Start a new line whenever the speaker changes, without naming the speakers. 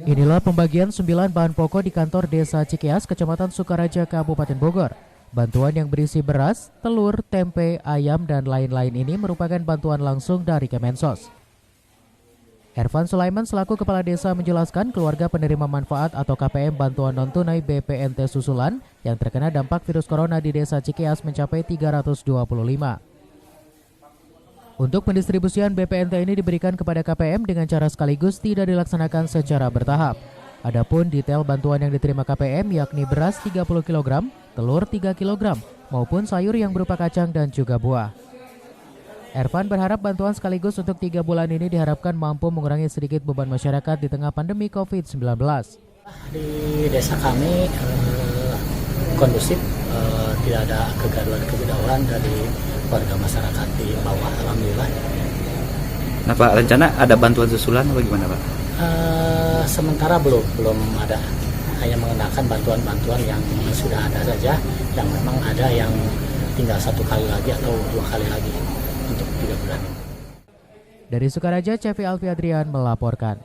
Inilah pembagian 9 bahan pokok di kantor Desa Cikeas, Kecamatan Sukaraja, Kabupaten Bogor. Bantuan yang berisi beras, telur, tempe, ayam, dan lain-lain ini merupakan bantuan langsung dari Kemensos. Ervan Sulaiman selaku Kepala Desa menjelaskan keluarga penerima manfaat atau KPM bantuan non-tunai BPNT susulan yang terkena dampak virus corona di Desa Cikeas mencapai 325. Untuk pendistribusian BPNT ini diberikan kepada KPM dengan cara sekaligus tidak dilaksanakan secara bertahap. Adapun detail bantuan yang diterima KPM yakni beras 30 kg, telur 3 kg, maupun sayur yang berupa kacang dan juga buah. Ervan berharap bantuan sekaligus untuk 3 bulan ini diharapkan mampu mengurangi sedikit beban masyarakat di tengah pandemi COVID-19.
Di desa kami kondusif, tidak ada kegaduhan dari warga masyarakat di bawah, alhamdulillah.
Nah Pak, rencana ada bantuan susulan atau gimana Pak?
Sementara belum ada, hanya mengenakan bantuan-bantuan yang sudah ada saja, yang memang ada yang tinggal 1 kali lagi atau 2 kali lagi untuk 3 bulan.
Dari Sukaraja, Cevi Alfi Adrian melaporkan.